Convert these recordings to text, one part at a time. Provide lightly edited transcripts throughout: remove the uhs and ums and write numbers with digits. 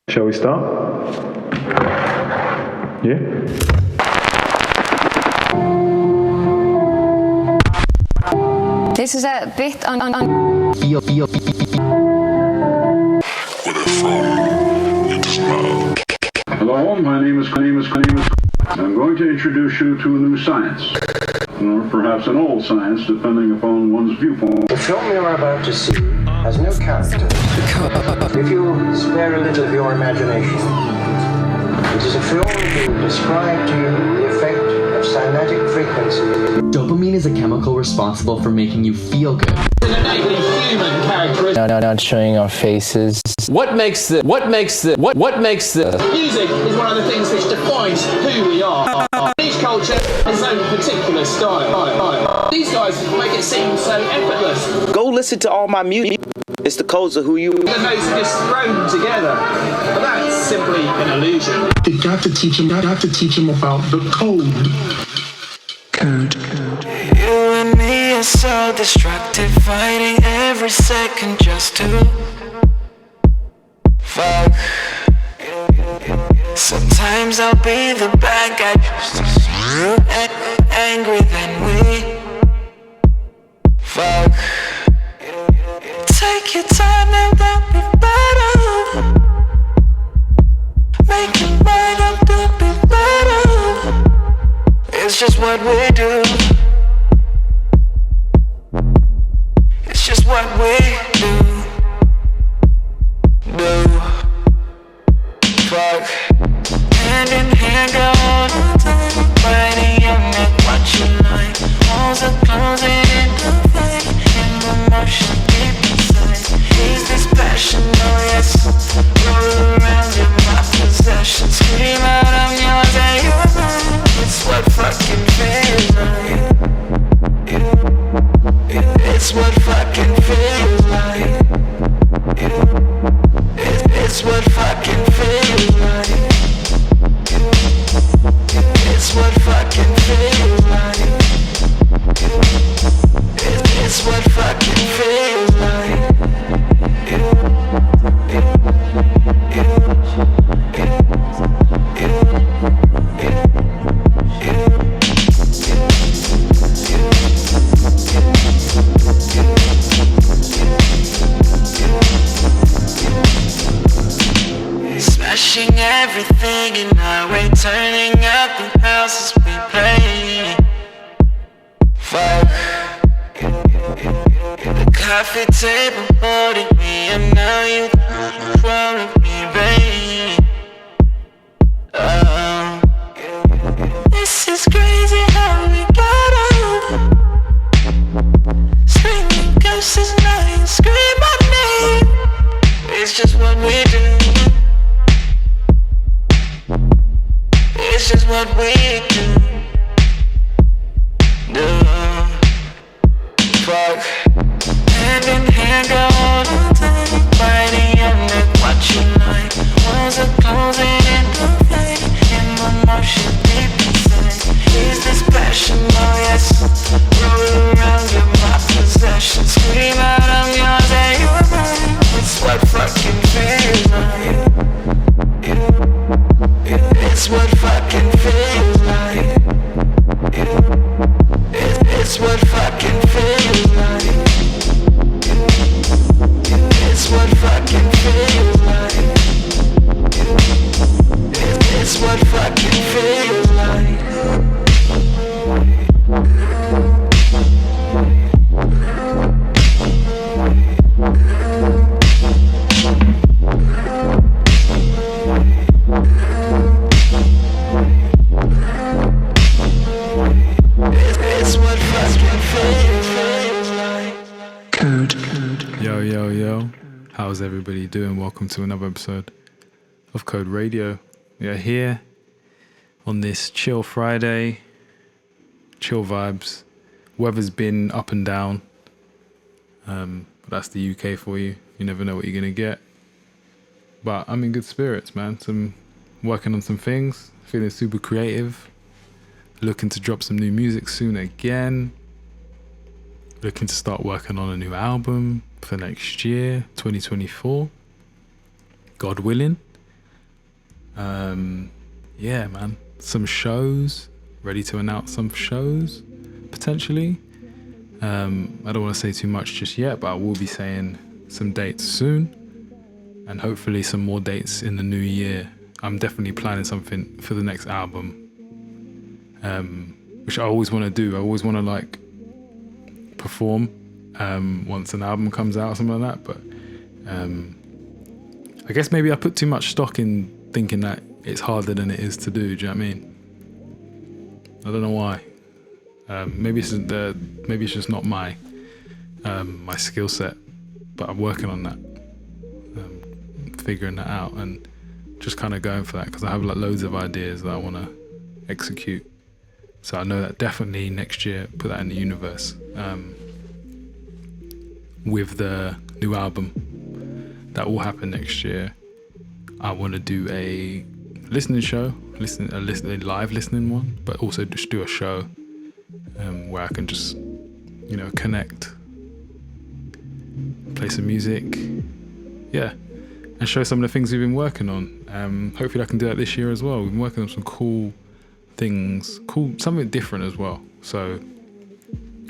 Shall we start? Yeah? This is a bit on. Feel. Hello, my name is. I'm going to introduce you to a new science, or perhaps an old science, depending upon one's viewpoint. The film you are about to see has no characters. If you spare a little of your imagination, it is a film to describe to you the effect of cymatic frequency. Dopamine is a chemical responsible for making you feel good. Innately human characteristic. Not showing our faces. What makes the music is one of the things which defines who we are. Each culture has its own particular style. These guys make it seem so effortless. Go listen to all my music. It's the codes of who you. The notes are just thrown together, but that's simply an illusion. You got to teach him about the code. Code. You and me are so destructive, fighting every second just to fuck. Sometimes I'll be the bad guy, just angry, then we fuck. Take your time and that'll be better. Make your mind up, that'll be better. It's just what we do. It's just what we do. Fuck. Hand in hand, go all the time. Biting your neck, what you like. Walls are closing in the fight. In the motion deep inside. Is this passion? Oh yes. Roll around in my possession. Scream out, I'm yours and you're mine. It's what fucking feels like. It's what fucking feels like. It's what fucking feels like. It's what fucking feels like. It's what fucking feels like. Smashing everything in our way, turning up the houses we play. Fuck. The coffee table holding me, and now you control of me, babe. Oh, this is crazy how we got up. Screaming curses, now you scream my name. It's just what we do. It's just what we do. Fuck. Hand in hand, go all the time. Biting your neck, what you like. Walls are closing in the fight. In the motion deep inside. Is this passion? Oh yes. Roll around in my possession. Scream out, I'm yours and you're mine. It's what fucking feels like. It's what fucking feels like. It's what fucking feels like. It's what fucking feels like. It's what fucking feels like. Yo. How's everybody doing? Welcome to another episode of Code Radio. We are here on this chill Friday. Chill vibes. Weather's been up and down. That's the UK for you. You never know what you're going to get. But I'm in good spirits, man. Working on some things. Feeling super creative. Looking to drop some new music soon again. Looking to start working on a new album for next year, 2024. God willing. Yeah, man. Some shows. Ready to announce some shows, potentially. I don't want to say too much just yet, but I will be saying some dates soon. And hopefully some more dates in the new year. I'm definitely planning something for the next album. Which I always want to do. I always want to like perform once an album comes out or something like that. But I guess maybe I put too much stock in thinking that it's harder than it is to do. Do you know what I mean? I don't know why. Maybe it's just not my skill set. But I'm working on that, figuring that out, and just kind of going for that because I have like loads of ideas that I want to execute. So I know that definitely next year, put that in the universe. With the new album that will happen next year, I want to do a listening show, a live listening one, but also just do a show where I can just, connect, play some music, yeah, and show some of the things we've been working on. Hopefully I can do that this year as well. We've been working on some cool things, something different as well. So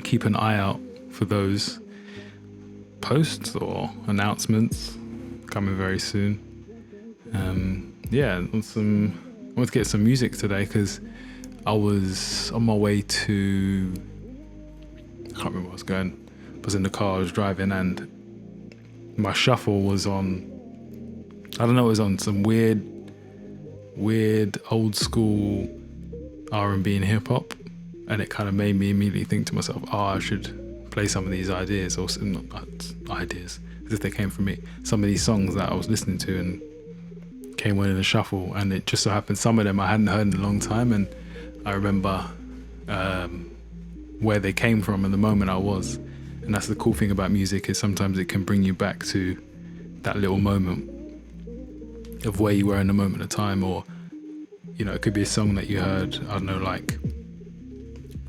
keep an eye out for those posts or announcements coming very soon. I wanted to get some music today because I was on my way to, I can't remember where I was going. I was in the car, I was driving, and my shuffle was on, I don't know, it was on some weird old school R&B and hip hop, and it kind of made me immediately think to myself, I should play some of these ideas, or not ideas, as if they came from me. Some of these songs that I was listening to and came on in a shuffle, and it just so happened some of them I hadn't heard in a long time, and I remember where they came from and the moment I was. And that's the cool thing about music, is sometimes it can bring you back to that little moment of where you were in the moment of time, or it could be a song that you heard, I don't know, like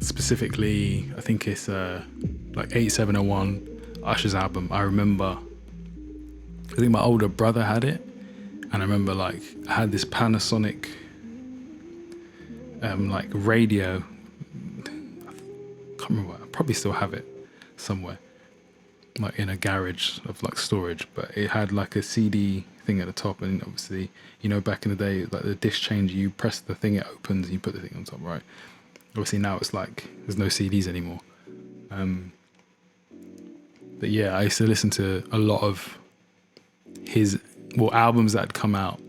specifically, I think it's like 8701, Usher's album. I remember, I think my older brother had it, and I remember like I had this Panasonic like radio. I can't remember, I probably still have it somewhere, like in a garage of like storage, but it had like a CD thing at the top, and obviously, back in the day, like the disc changer, you press the thing, it opens, and you put the thing on top, right? Obviously now it's like there's no CDs anymore. But yeah, I used to listen to a lot of his albums that had come out,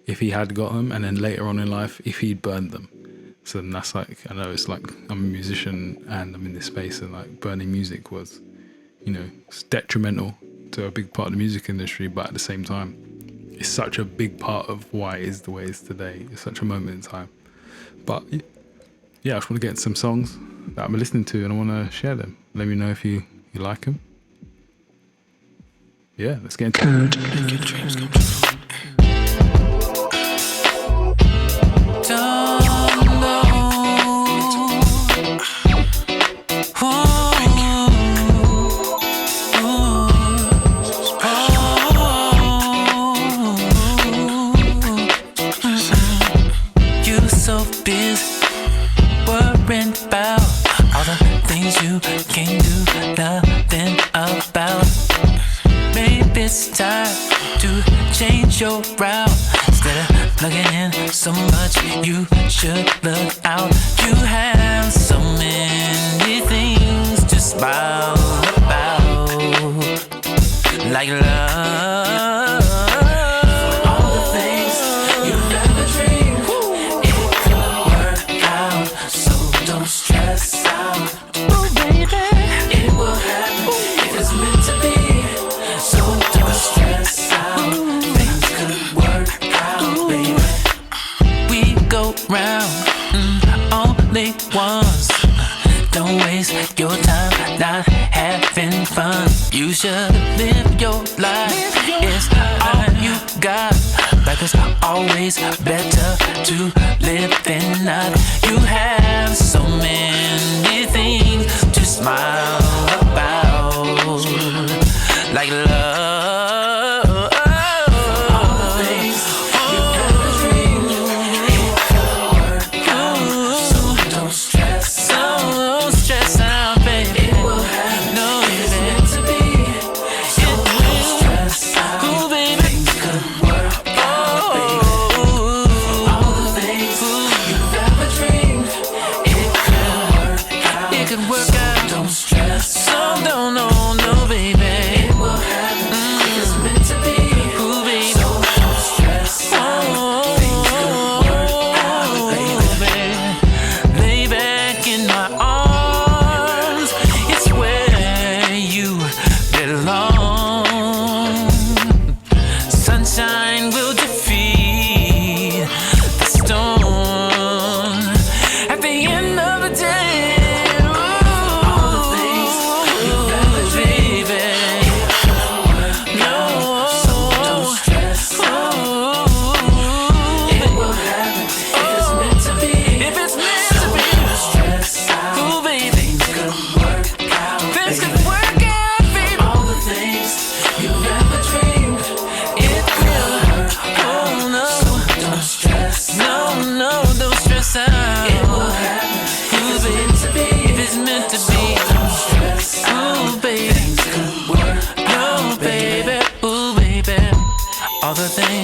if he had got them, and then later on in life if he'd burned them. So then that's like, I know it's like I'm a musician and I'm in this space, and like burning music was, it's detrimental to a big part of the music industry, but at the same time it's such a big part of why it is the way it is today. It's such a moment in time. But yeah, I just want to get some songs that I'm listening to and I want to share them. Let me know if you like them. Yeah, let's get into it. Make your dreams come true. Your route instead of plugging in so much, you should look out. You have so many things to smile about, like love. All the things you've ever dreamed, it could work out, so don't stress out. Oh baby, it will happen if it's meant to be, so don't stress out. Round, only once. Don't waste your time not having fun. You should live your life. It's all you got. Life is always better to live than not. You have so many things to smile about, like love. All the things you ever dreamed.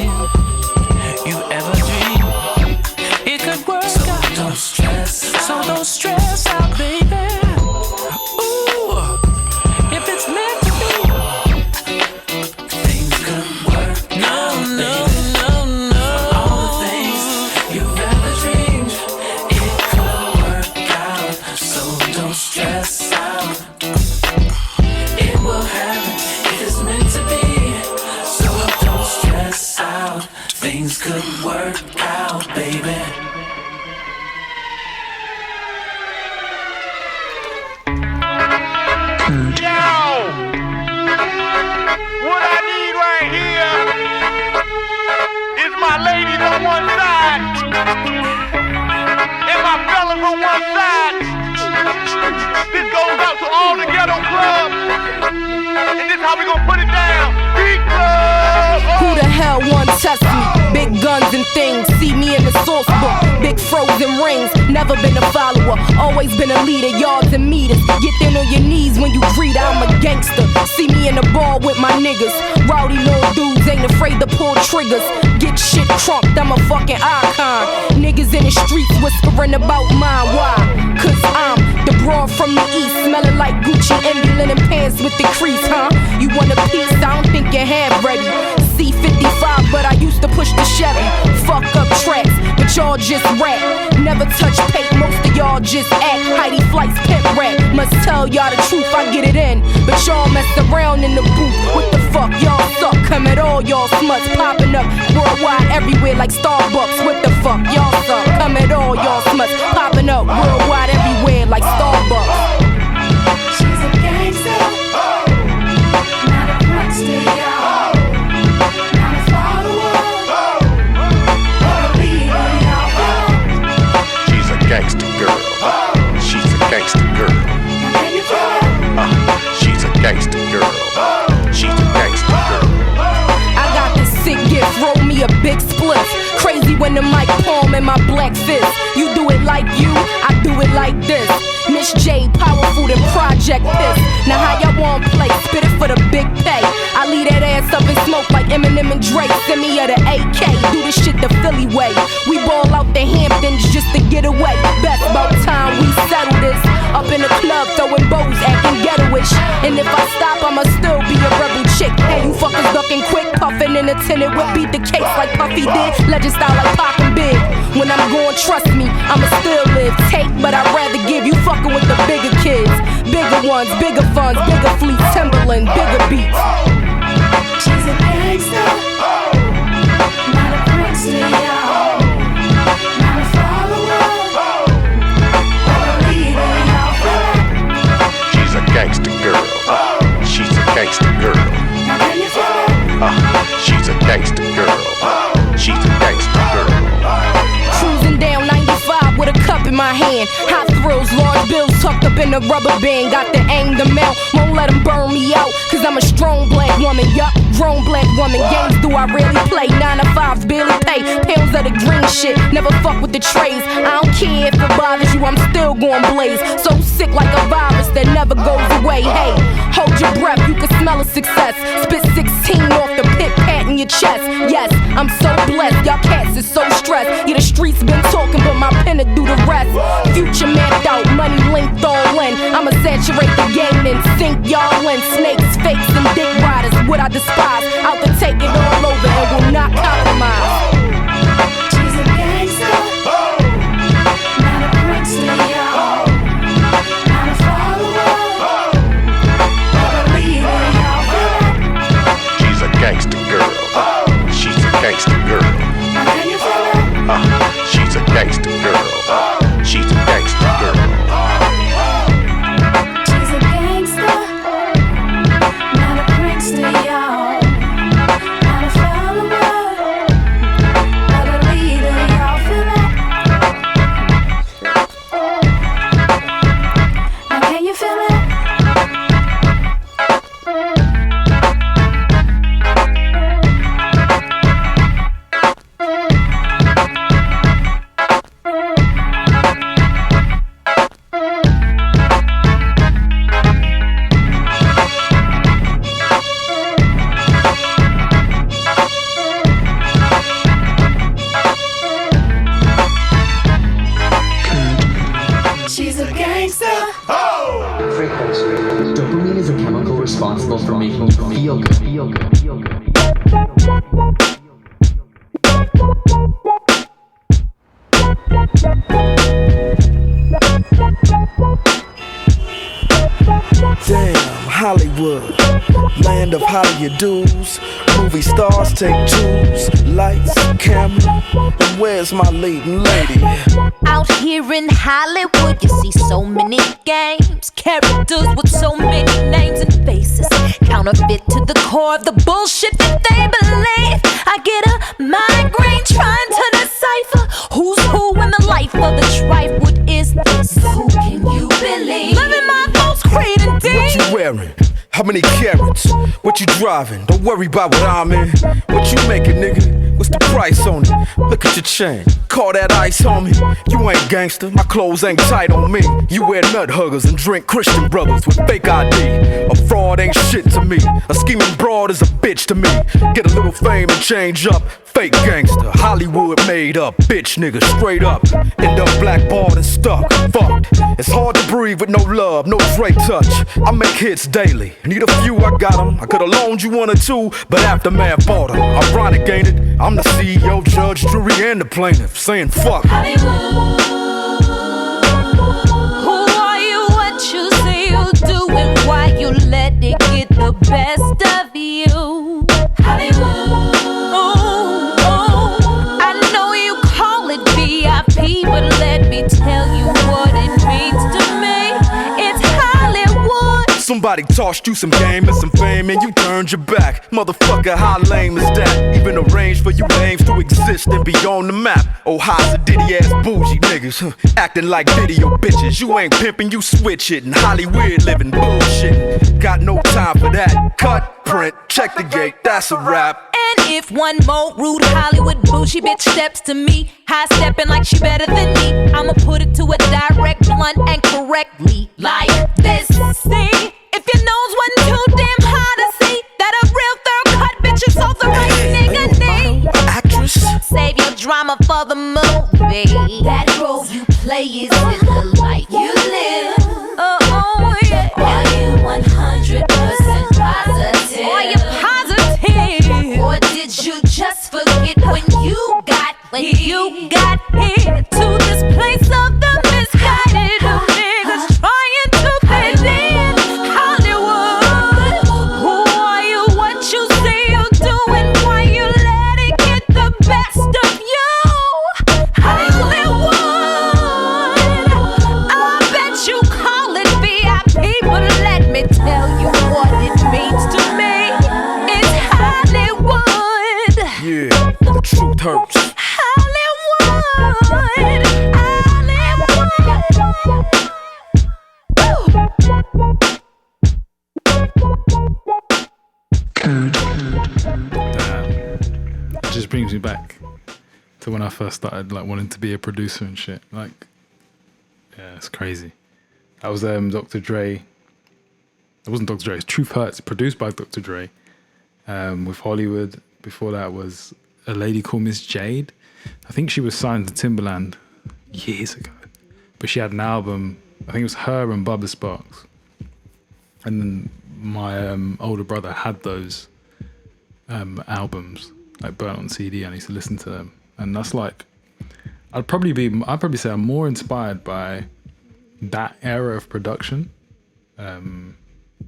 you ever dream it could work out. Don't stress, so don't stress out, baby. Ooh, if it's meant to be, things could work out, baby. All the things you've ever dreamed, it could work out. So don't stress out. It will happen if it's meant to be. So don't stress out. Things could work out, baby. Yo! What I need right here is my ladies on one side and my fellas on one side. This goes out to all the ghetto clubs, and this how we gonna put it down. Beat club! Who the hell won't test me? Big guns and things, see me in the source book. Big frozen rings, never been a follower, always been a leader, yards and meters. Get down on your knees when you greet, I'm a gangster. See me in the bar with my niggas. Rowdy little dudes ain't afraid to pull triggers. Get shit crunked, I'm a fucking icon. Niggas in the streets whispering about mine, why? Cause I'm the broad from the east, smelling like Gucci, envy linen pants with the crease, huh? You want a piece, I don't think you have ready. C55, but I used to push the Chevy. Fuck up tracks, but y'all just rap. Never touch paint, most of y'all just act. Heidi Flight's pimp rap. Must tell y'all the truth, I get it in. But y'all mess around in the booth. What the fuck, y'all suck. Come at all y'all smuts, popping up worldwide everywhere like Starbucks. What the fuck, y'all suck. Come at all y'all smuts, popping up worldwide everywhere like Starbucks. She's a gangster, not a prankster, y'all. Not a follower, or a leader, y'all. She's a gangster girl. She's a gangster girl. Can you feel it? She's a gangster girl. She's a gangster girl. I got this sick gift, roll me a big spliff. Crazy when the mic palm in my black fist. You do it like you, I do it like this. Miss Jade, powerful than Project Piss. Now how y'all want play? Spit it for the big pay. I leave that ass up in smoke like Eminem and Drake. Send me of the AK, do this shit the Philly way. We ball out the Hamptons just to get away. Best about time we settle this. Up in the club throwing bows, acting ghettoish. And if I stop, I'ma still be a rebel chick. Hey, you fuckers ducking quick, puffing in a tinted whip. Beat the case like Puffy did. Legend style like Pac and Big. When I'm going, trust me, I'ma still live. Take, but I'd rather give you fucking with the bigger kids. Bigger ones, bigger funds, bigger fleets, Timberland, bigger beats. She's a gangster, not a prankster, y'all. Not a follower, or a leader, y'all. She's a gangster girl. She's a gangster girl. Now can you feel it? She's a gangster girl. She's a gangster girl. Cruising down 95 with a cup in my hand. Hot thrills, large bills tucked up in a rubber band. Got the aim to melt, won't let them burn me out. Cause I'm a strong black woman, yup, grown black woman. Games do I rarely play, 9 to 5s barely pay. Pounds of the green shit, never fuck with the trays. I don't care if it bothers you, I'm still going blaze. So sick like a virus that never goes away. Hey, hold your breath, you can smell a success. Spit 16 off the pit pat in your chest. Yes, I'm so blessed, y'all cats is so stressed. Yeah, the streets been talking, but my pen to do the rest. Future mapped out, money linked all in. I'ma saturate the game and sink y'all in. Snakes, fakes, and dick riders, what I despise. Out to take it all over and will not compromise. She's a gangster, not a prankster, y'all. Not a follower, or a leader, y'all. She's a gangster girl. She's a gangster girl. Now can you feel it? She's a gangster girl. She's a gangster girl. She's a gangster, not a prankster, y'all. Not a follower, but a leader, y'all feel it? Now can you feel it? responsible for making you feel good. Damn, Hollywood, land of Hollywood dudes. Movie stars take twos, lights, camera, and where's my leading lady? Out here in Hollywood, you see so many games, characters with so many names and faces, counterfeit to the core of the bullshit that they believe. I get a migraine trying to decipher who's who in the life of the tribe. What is this? Who can you believe? Living my folks' creed and deed. What you wearing? How many carats? What you driving? Don't worry about what I'm in. What you making, nigga? What's the price on it? Look at your chain. Call that ice, homie. You ain't gangster. My clothes ain't tight on me. You wear nut huggers and drink Christian brothers with fake ID. A fraud ain't shit to me. A scheming broad is a bitch to me. Get a little fame and change up. Fake gangster. Hollywood made up. Bitch nigga straight up. End up blackballed and stuck. Fucked. It's hard to breathe with no love, no Dre touch. I make hits daily. Need a few, I got them. I could've loaned you one or two, but Aftermath bought them. Ironic, ain't it? I'm the CEO, judge, jury, and the plaintiff. Saying fuck Hollywood. Who are you? What you say you do and why you let it get the best of you? Hollywood. I know you call it VIP, but let me tell you what it means to me. It's Hollywood. somebody tossed you some game and some fame and you turned your back. Motherfucker, how lame is that? Even arranged for you lames to exist and be on the map. Oh, how's a ditty ass bougie niggas, acting like video bitches. You ain't pimping, you switch it. In Hollywood living bullshit. Got no time for that. Cut, print, check the gate, that's a wrap. And if one more rude Hollywood bougie bitch steps to me, high stepping like she better than me, I'ma put it to a direct, blunt, and correctly like this. See, if your nose wasn't too damn high to see that a real thorough cut bitch is so the right nigga need. Actress, save your drama for the movie. That role you play is in the light you live. Oh yeah. Are you 100% positive? Are you positive? Or did you just forget when you got here to this place of the misguided niggas trying to fit in Hollywood? Who are you? What you say you do and why you let it get the best of you? Hollywood, I bet you call it VIP, but let me tell you what it means to me. It's Hollywood. yeah, the truth hurts. It just brings me back to when I first started like wanting to be a producer and shit. Like, yeah, it's crazy. That was Dr. Dre. It wasn't Dr. Dre, it's Truth Hurts, produced by Dr. Dre, with Hollywood. Before that was a lady called Miss Jade. I think she was signed to Timberland years ago, but she had an album. I think it was her and Bubba Sparks. And then my older brother had those albums like burnt on CD, and I used to listen to them. And that's like, I'd probably say I'm more inspired by that era of production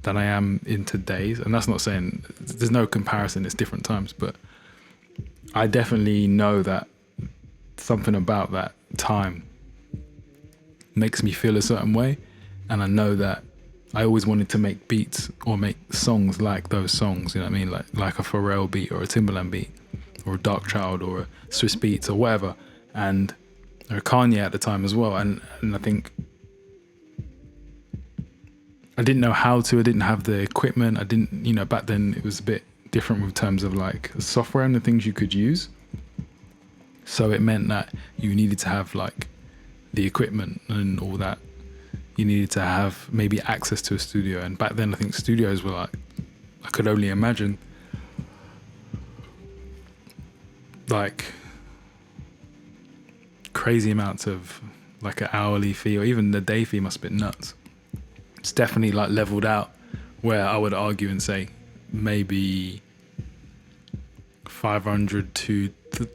than I am in today's. And that's not saying there's no comparison, it's different times, but I definitely know that something about that time makes me feel a certain way. And I know that I always wanted to make beats or make songs like those songs, you know what I mean? Like a Pharrell beat or a Timberland beat or a Dark Child or a Swiss Beats or whatever. And or Kanye at the time as well. And I think I didn't know how to, I didn't have the equipment. I didn't, you know, back then it was a bit different in terms of like software and the things you could use. So it meant that you needed to have like the equipment and all that. You needed to have maybe access to a studio. And back then I think studios were like, I could only imagine like crazy amounts of like an hourly fee or even the day fee must have been nuts. It's definitely like leveled out where I would argue and say maybe 500 to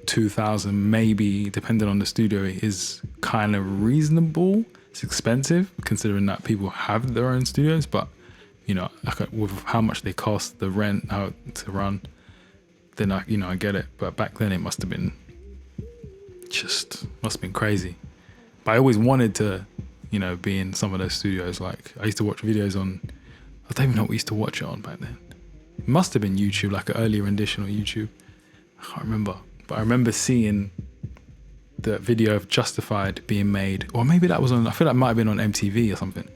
2,000, maybe, depending on the studio, is kind of reasonable. It's expensive considering that people have their own studios, but you know, with how much they cost, the rent, how to run, then I get it. But back then it must have been crazy. But I always wanted to, be in some of those studios. Like I used to watch videos on, I don't even know what we used to watch it on back then. It must have been YouTube, like an earlier rendition of YouTube. I can't remember. But I remember seeing the video of Justified being made, or maybe that was on, I feel like it might have been on MTV or something.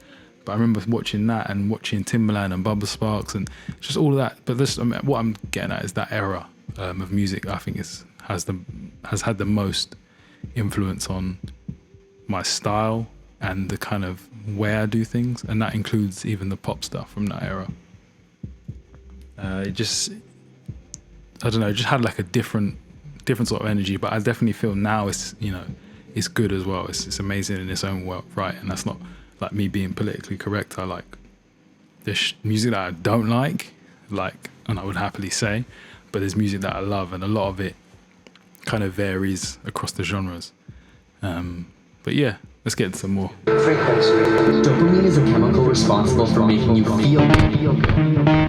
But I remember watching that and watching Timbaland and Bubba Sparks and just all of that. But this, what I'm getting at is that era of music, I think has had the most influence on my style and the kind of way I do things, and that includes even the pop stuff from that era. It just, I don't know, it just had like a different sort of energy. But I definitely feel now it's good as well. It's amazing in its own right, and that's not like me being politically correct. I like there's music that I don't like, and I would happily say, but there's music that I love, and a lot of it kind of varies across the genres. But yeah, let's get into some more. Dopamine is a chemical responsible for making you feel good.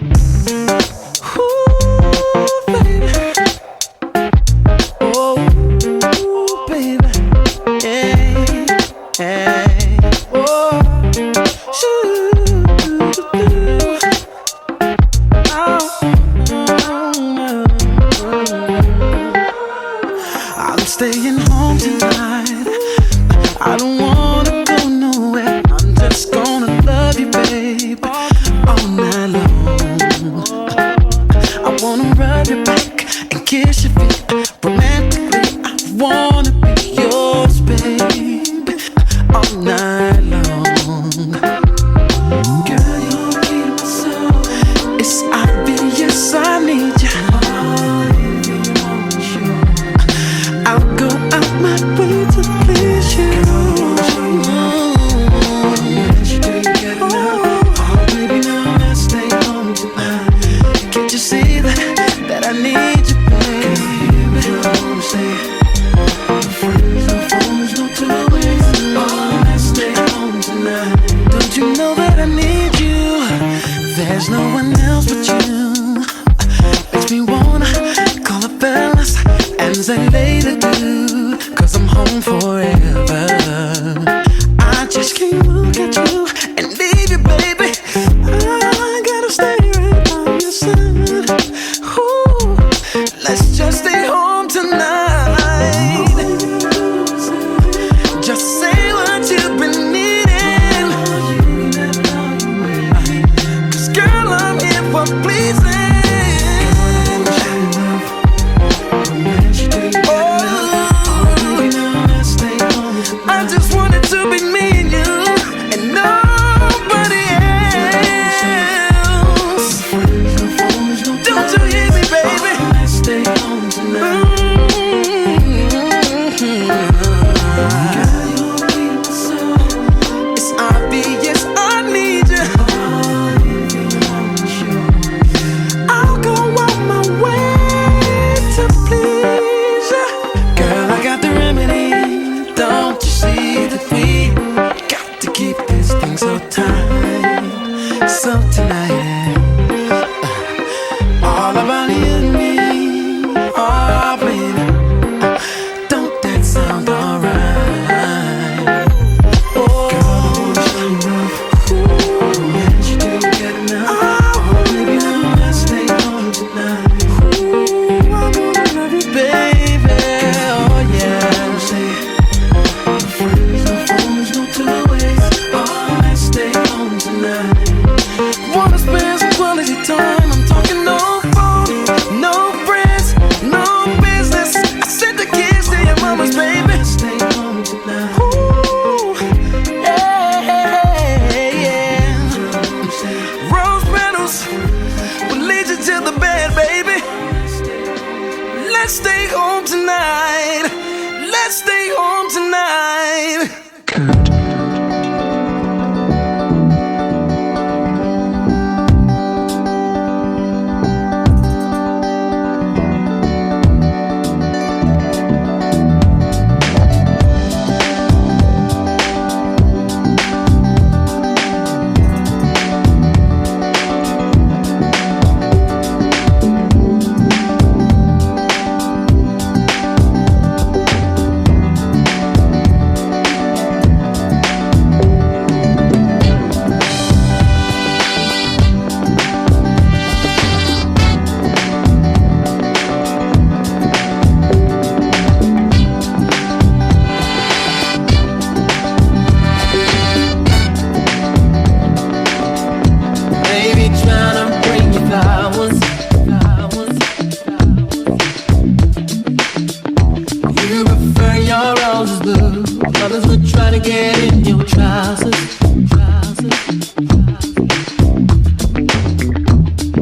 Brothers were trying to get in your trousers.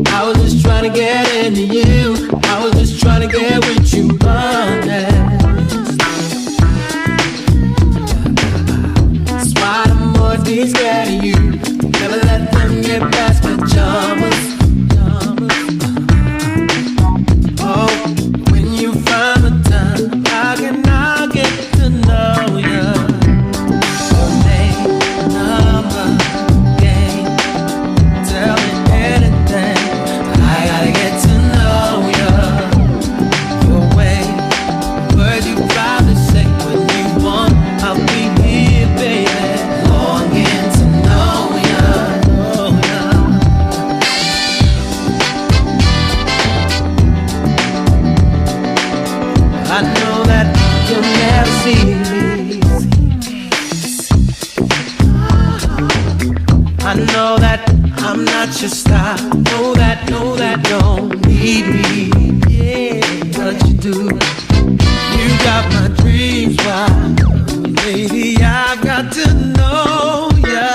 I was just trying to get into you. I was just trying to get with you honest. That's why the more be scared of you. Never let them get past pajamas. Oh, when you find the time, how can I get to know you? Your name, number, game. Tell me anything. I gotta get to know you. Your way, words you probably say when you want. I'll be here, baby, longing to know you. I know that you'll never see me. I know that I'm not your style. Know that don't need me. Yeah, but you do. You got my dreams wild. Baby, I've got to know ya.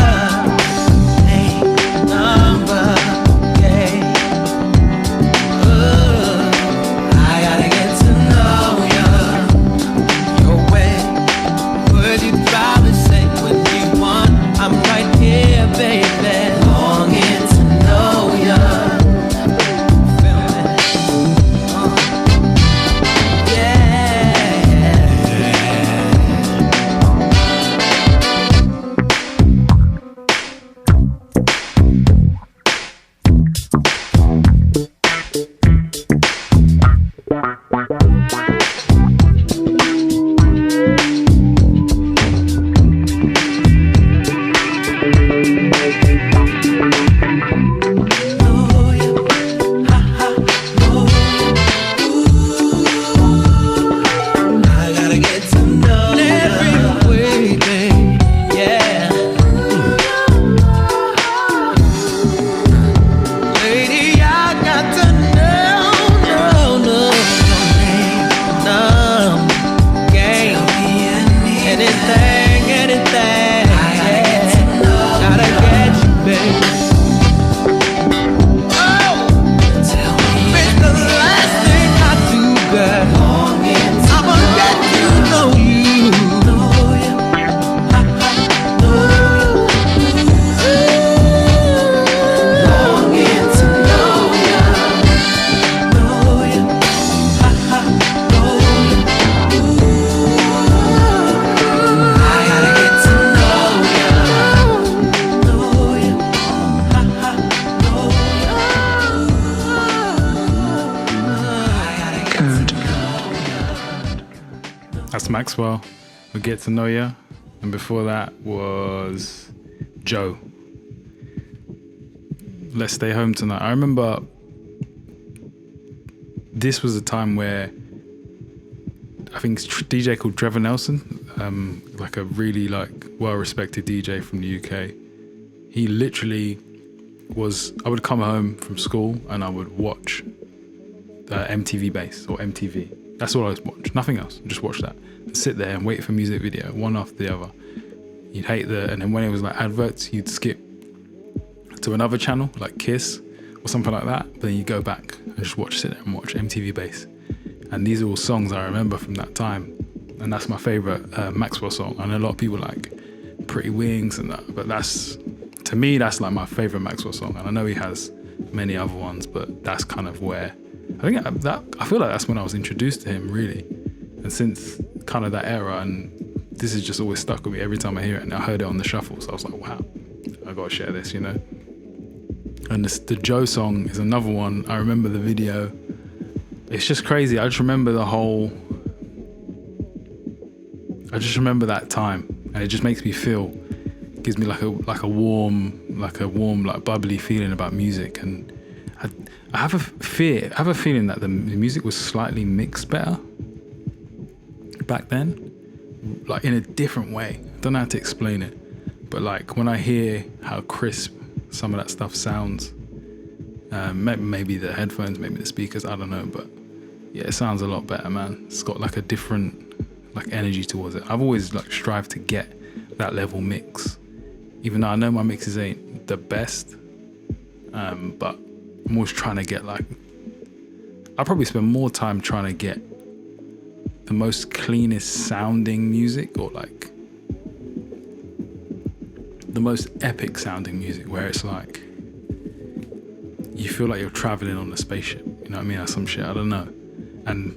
Name, number, game. I gotta get to know ya. Your way, words you probably say when you want. I'm right here, baby, longing to know ya. Feel me? I gotta get to know every way, babe. Yeah. Lady, I got to know your name, number, game. Anything. Gotta get you, babe. Oh, it's the last thing I do, girl. I'ma get to know you. Longing to know ya. I gotta get to know That's Maxwell. We Get to Know Ya. And before that was Joe. Let's Stay Home Tonight. I remember this was a time where I think it's a DJ called Trevor Nelson, like a really well-respected DJ from the UK. He literally was, I would come home from school and I would watch MTV Base or MTV. That's all I would watch, nothing else. Just watch that. And sit there and wait for music video, one after the other. You'd hate and then when it was like adverts, you'd skip to another channel like Kiss or something like that. But then you go back and just sit there and watch MTV Base. And these are all songs I remember from that time. And that's my favorite Maxwell song. And a lot of people like Pretty Wings and that. But to me, that's like my favorite Maxwell song. And I know he has many other ones, but that's kind of where I feel like that's when I was introduced to him, really. And since kind of that era, and this has just always stuck with me every time I hear it. And I heard it on the shuffle, so I was like, wow, I gotta share this, you know. And the Joe song is another one. I remember the video. It's just crazy. I just remember that time, and it just makes me feel. It gives me like a warm, bubbly feeling about music. And I have a feeling that the music was slightly mixed better back then, like in a different way. I don't know how to explain it, but like when I hear how crisp some of that stuff sounds, maybe the headphones, maybe the speakers, I don't know, but yeah, it sounds a lot better, man. It's got like a different like energy towards it. I've always like strived to get that level mix, even though I know my mixes ain't the best, but I'm always trying to get like, I probably spend more time trying to get the most cleanest sounding music, or like the most epic sounding music, where it's like you feel like you're traveling on a spaceship, you know what I mean, or some shit, I don't know. And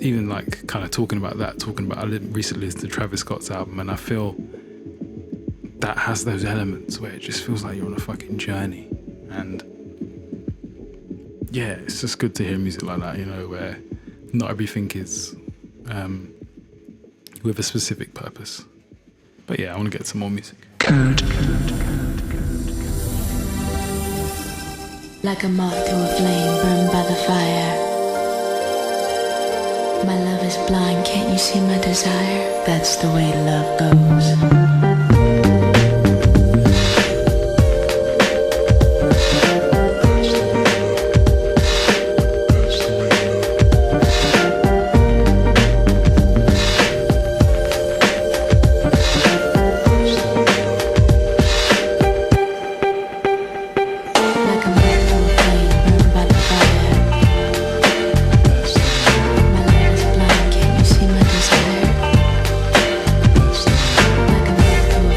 even like kind of talking about I recently listened to Travis Scott's album, and I feel that has those elements where it just feels like you're on a fucking journey. And yeah, it's just good to hear music like that, you know, where not everything is with a specific purpose. But yeah, I want to get some more music. Like a moth to a flame burned by the fire. My love is blind, can't you see my desire? That's the way love goes. Like a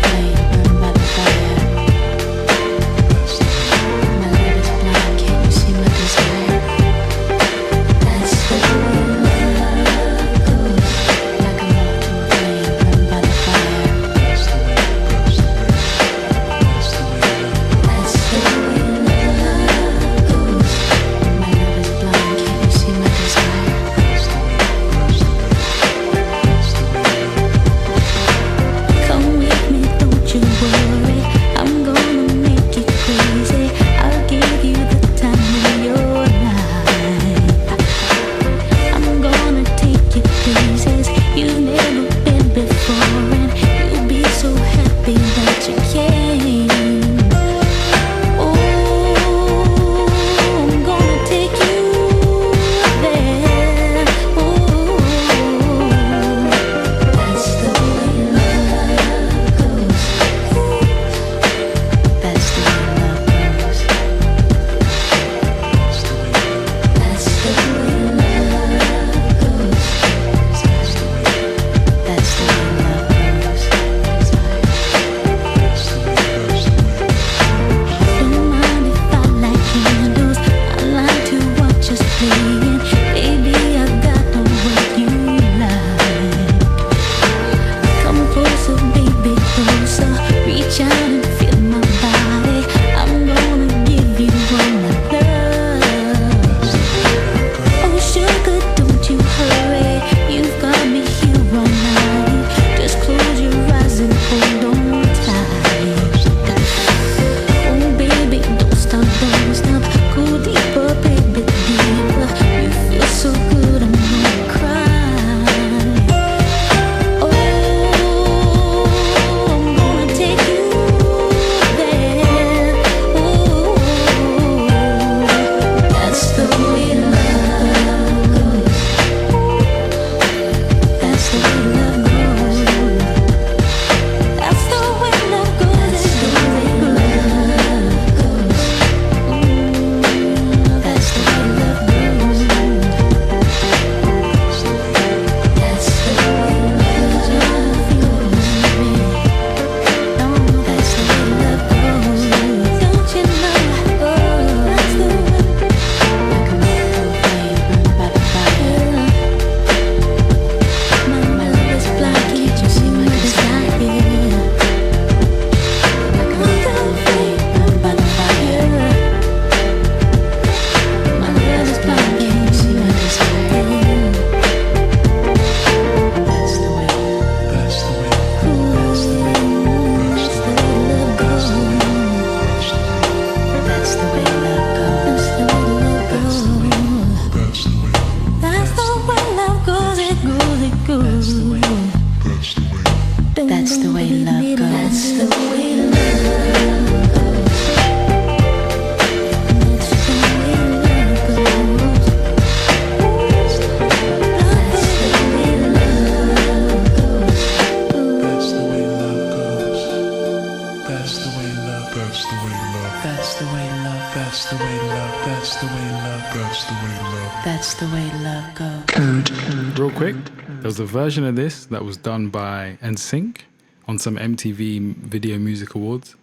the way love goes. Real quick, there was a version of this that was done by NSYNC on some MTV Video Music Awards.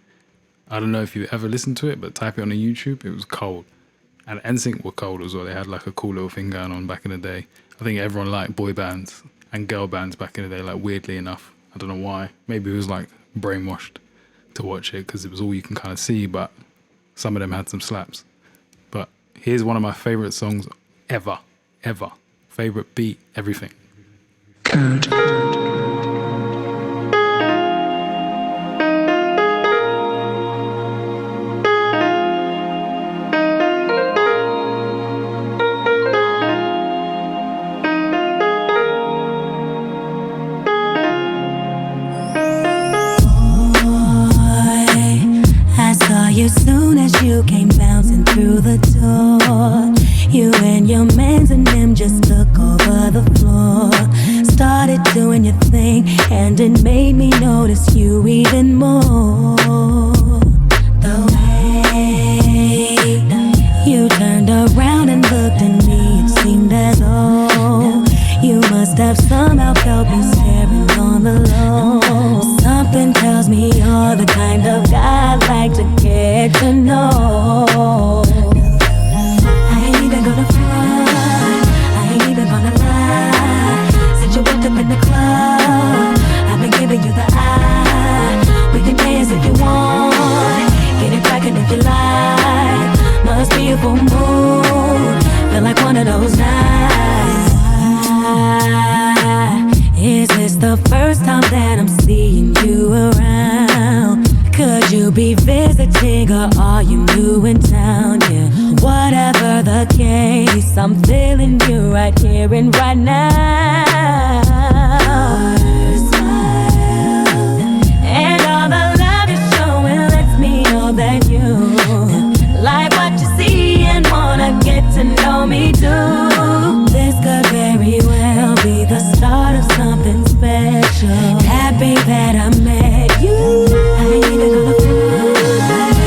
I don't know if you ever listened to it, but type it on YouTube. It was cold. And NSYNC were cold as well. They had like a cool little thing going on back in the day. I think everyone liked boy bands and girl bands back in the day, like weirdly enough. I don't know why. Maybe it was like brainwashed to watch it because it was all you can kind of see, but some of them had some slaps. But here's one of my favorite songs ever. Favorite beat, everything. Code. You soon as you came bouncing through the door, you and your mans and them just took over the floor. Started doing your thing and it made me notice you even more. The way you turned around and looked at me, it seemed as though you must have somehow felt me staring on the low. Something tells me you're the kind of guy I'd like to get to know. I ain't even gonna front, I ain't even gonna lie. Since you walked up in the club, I've been giving you the eye. We can dance if you want, get it crackin' if you like. Must be a full moon, feel like one of those nights. Is this the first time that I'm seeing you around? Could you be visiting or are you new in town? Yeah, whatever the case, I'm feeling you right here and right now. Your smile and all the love you're showing lets me know that you like what you see and wanna get to know me too. This could very well be the start of something special. Happy that I met you. I ain't even gonna front,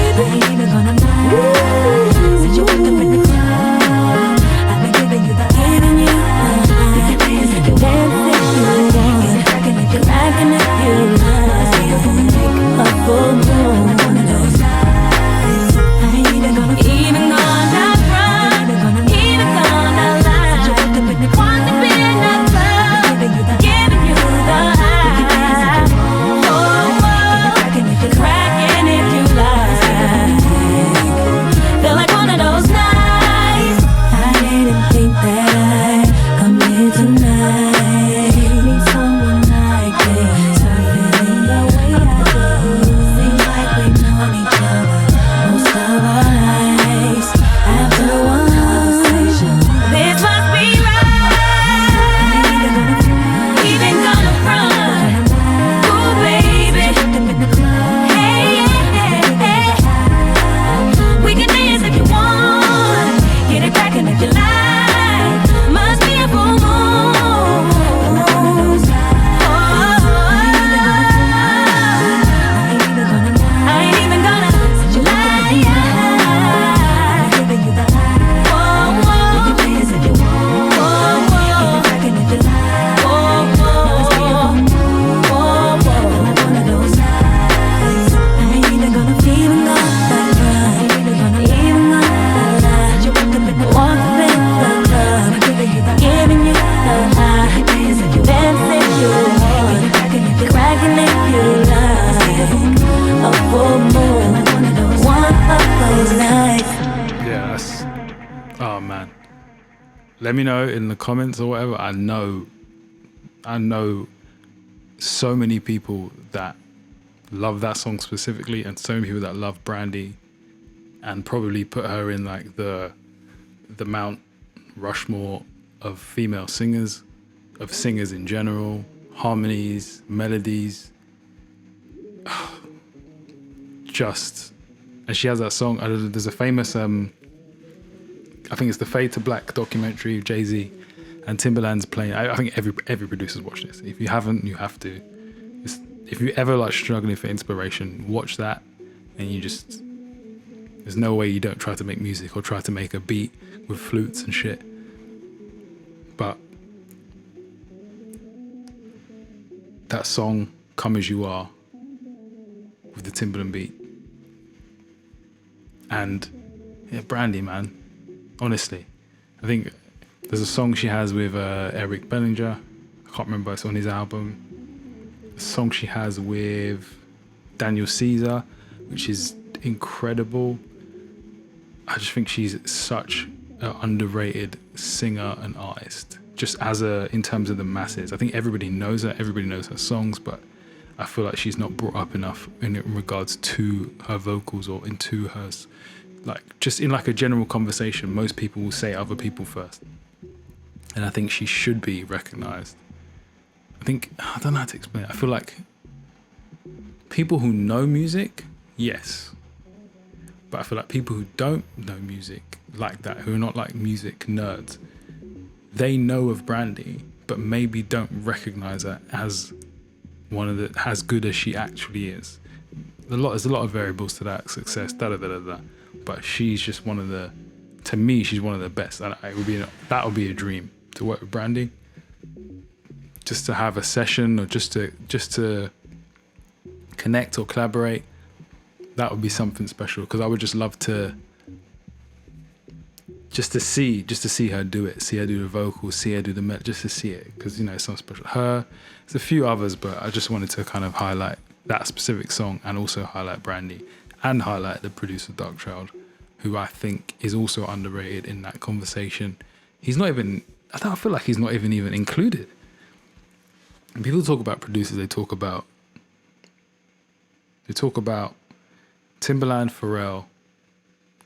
I ain't even gonna lie. Since you walked up in the club, I've been giving you the eye. You can dance if you want, get it crackin' if you like, and if you like. A full moon, one of those nights. I ain't even gonna front, even gonna lie. Since you walked up in the club, want to be in that club, giving you the eye. Cracking if you like. Feel like one of those nights. I didn't think that I'd come here tonight. Need someone like this. Start feeling the way I do. Seems like we've known each other most of our lives. After one conversation, this must be right. Even gonna front. Ooh, baby. Hey, yeah. We can dance if you want, get it crackin' if you like. Must be a full moon. I ain't even gonna lie. Giving you the eye. We can dance if you want, get it crackin' if you like. Must be a full moon. Like one of those nights. I ain't even gonna even go that run. Even gonna lie. You walked up in the club, giving you the eye. Dance if you want, cracking if you like. A full moon, one of those nights. Yeah, that's... Oh, man. Let me know in the comments or whatever. I know so many people that love that song specifically, and so many people that love Brandy and probably put her in like the Mount Rushmore of female singers, of singers in general, harmonies, melodies. Just, and she has that song. There's a famous I think it's the Fade to Black documentary of Jay-Z and Timberland's playing. I think every producer's watched this. If you haven't, you have to. If you're ever like struggling for inspiration, watch that, and you just, there's no way you don't try to make music or try to make a beat with flutes and shit. But that song, Come As You Are, with the Timbaland beat. And yeah, Brandy, man. Honestly. I think there's a song she has with Eric Bellinger. I can't remember, it's on his album. A song she has with Daniel Caesar, which is incredible. I just think she's such an underrated singer and artist. Just in terms of the masses. I think everybody knows her, everybody knows her songs, but I feel like she's not brought up enough in regards to her vocals or into hers. Like, just in like a general conversation, most people will say other people first. And I think she should be recognized. I don't know how to explain it. I feel like people who know music, yes. But I feel like people who don't know music like that, who are not like music nerds, they know of Brandy, but maybe don't recognize her as one of the, as good as she actually is. There's a lot of variables to that success, but she's just one of the, to me, she's one of the best. And that would be a dream to work with Brandy. Just to have a session or just to connect or collaborate, that would be something special. Because I would just love to just to see her do it, see her do the vocals, see her do the melody, just to see it. Because it's something special. Her, there's a few others, but I just wanted to kind of highlight that specific song and also highlight Brandy and highlight the producer Darkchild, who I think is also underrated in that conversation. He's not even, I feel like he's not even included. When people talk about producers, they talk about Timbaland, Pharrell,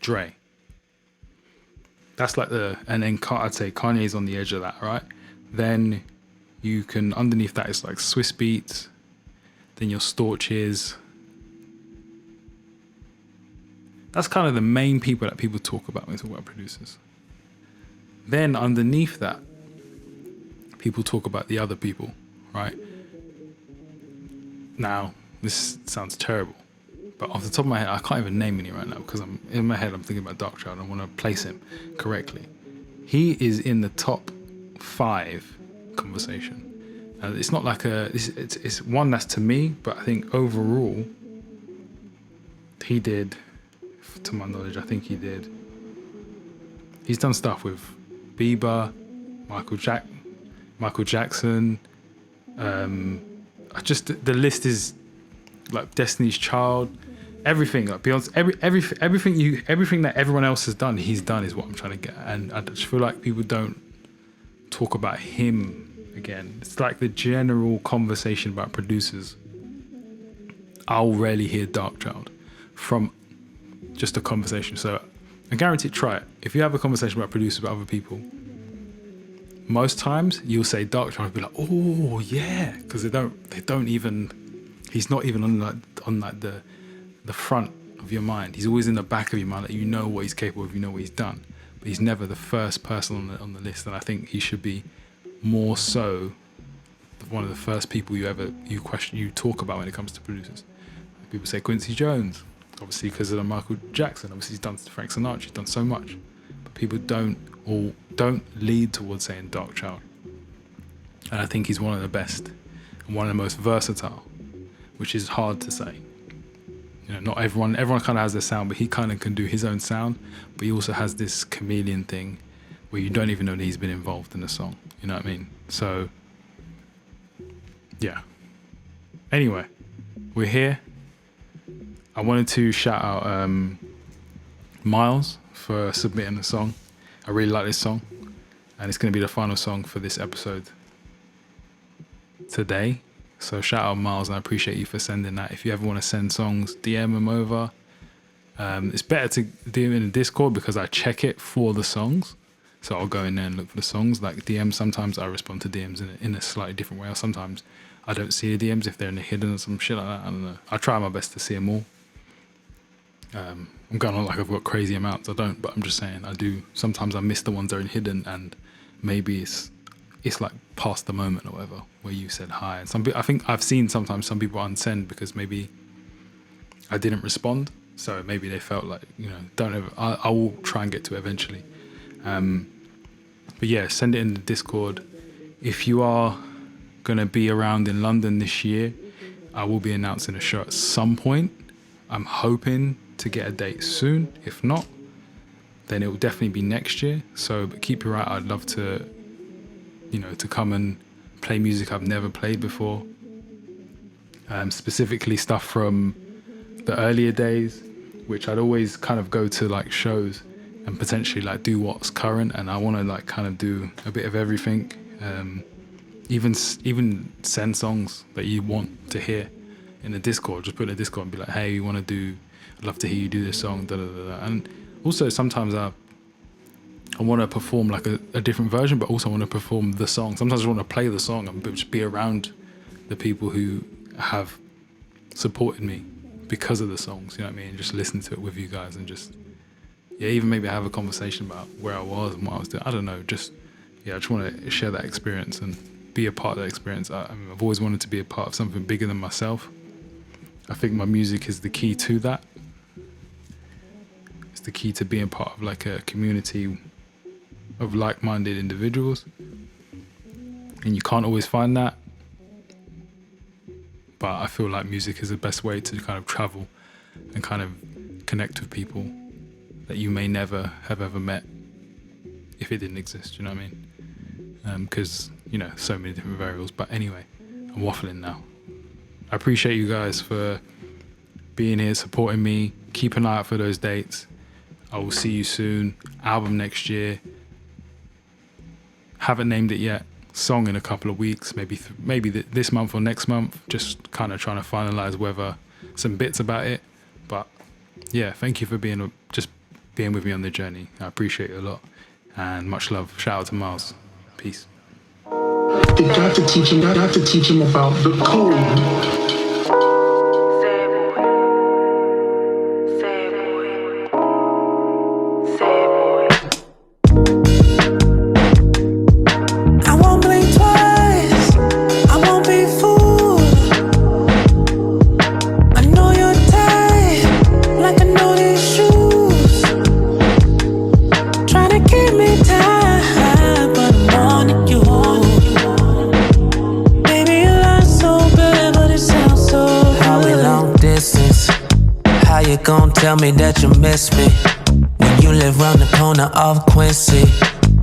Dre. That's like and then I'd say Kanye's on the edge of that, right? Then you can, underneath that is like Swiss Beats, then your Storches. That's kind of the main people that people talk about when they talk about producers. Then underneath that, people talk about the other people, right? Now, this sounds terrible, but off the top of my head, I can't even name any right now because in my head I'm thinking about Darkchild and I want to place him correctly. He is in the top 5 conversation. It's not like it's one that's to me, but I think overall, he did, to my knowledge, I think he's done stuff with Bieber, Michael Jackson. The list is like Destiny's Child, everything, like Beyonce, everything that everyone else has done, he's done, is what I'm trying to get. And I just feel like people don't talk about him again. It's like the general conversation about producers. I'll rarely hear Darkchild from just a conversation. So I guarantee, try it. If you have a conversation about producers with other people, most times you'll say Darkchild will be like, oh yeah, because they don't even, he's not even on the front of your mind. He's always in the back of your mind, that you know what he's capable of, you know what he's done, but he's never the first person on the list. And I think he should be more so one of the first people you talk about when it comes to producers. People say Quincy Jones, obviously because of Michael Jackson. Obviously he's done Frank Sinatra, he's done so much, but people don't lead towards saying Darkchild. And I think he's one of the best and one of the most versatile, which is hard to say. Not everyone kind of has their sound, but he kind of can do his own sound, but he also has this chameleon thing where you don't even know that he's been involved in the song. You know what I mean? So, yeah. Anyway, we're here. I wanted to shout out Miles for submitting the song. I really like this song, and it's going to be the final song for this episode today. So shout out Miles, and I appreciate you for sending that. If you ever want to send songs, DM them over. It's better to DM in the Discord because I check it for the songs. So I'll go in there and look for the songs. Like DMs, sometimes I respond to DMs in a slightly different way, or sometimes I don't see the DMs if they're in the hidden or some shit like that. I don't know. I try my best to see them all. I'm going on like I've got crazy amounts. I don't, but I'm just saying I do. Sometimes I miss the ones that are in hidden, and maybe it's like past the moment or whatever where you said hi. And I think I've seen sometimes some people unsend because maybe I didn't respond, so maybe they felt like don't ever. I will try and get to it eventually. But yeah, send it in the Discord. If you are going to be around in London this year, I will be announcing a show at some point. I'm hoping to get a date soon. If not, then it will definitely be next year. So but keep your eye out. I'd love to, to come and play music I've never played before. Specifically stuff from the earlier days, which I'd always kind of go to like shows and potentially like do what's current, and I want to like kind of do a bit of everything. Even send songs that you want to hear in the Discord. Just put in the Discord and be like, hey, you want to do, I'd love to hear you do this song, da da da da. And also sometimes I want to perform like a different version, but also I want to perform the song. Sometimes I want to play the song and just be around the people who have supported me because of the songs, you know what I mean? Just listen to it with you guys and just, even maybe have a conversation about where I was and what I was doing. I don't know, I just want to share that experience and be a part of that experience. I've always wanted to be a part of something bigger than myself. I think my music is the key to that. It's the key to being part of like a community of like-minded individuals. And you can't always find that. But I feel like music is the best way to kind of travel and kind of connect with people that you may never have ever met if it didn't exist, you know what I mean? Because, so many different variables. But anyway, I'm waffling now. I appreciate you guys for being here, supporting me. Keep an eye out for those dates. I will see you soon. Album next year. Haven't named it yet. Song in a couple of weeks, maybe this month or next month. Just kind of trying to finalize whether some bits about it. But yeah, thank you for being with me on the journey. I appreciate it a lot, and much love. Shout out to Miles. Peace. They got to teach him about the code. Tell me that you miss me when you live round the corner of Quincy.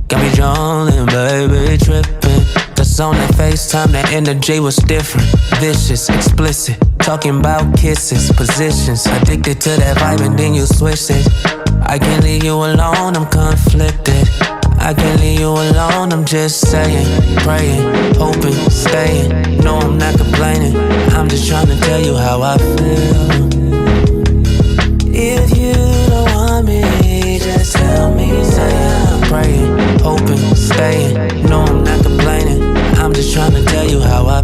Got me drooling, baby, tripping. Cause on that FaceTime, the energy was different. Vicious, explicit, talking about kisses, positions. Addicted to that vibe and then you switched it. I can't leave you alone, I'm conflicted. I can't leave you alone, I'm just saying. Praying, hoping, staying. No, I'm not complaining. I'm just trying to tell you how I feel. If you don't want me, just tell me. Say I'm praying, hoping, staying. No, I'm not complaining. I'm just trying to tell you how I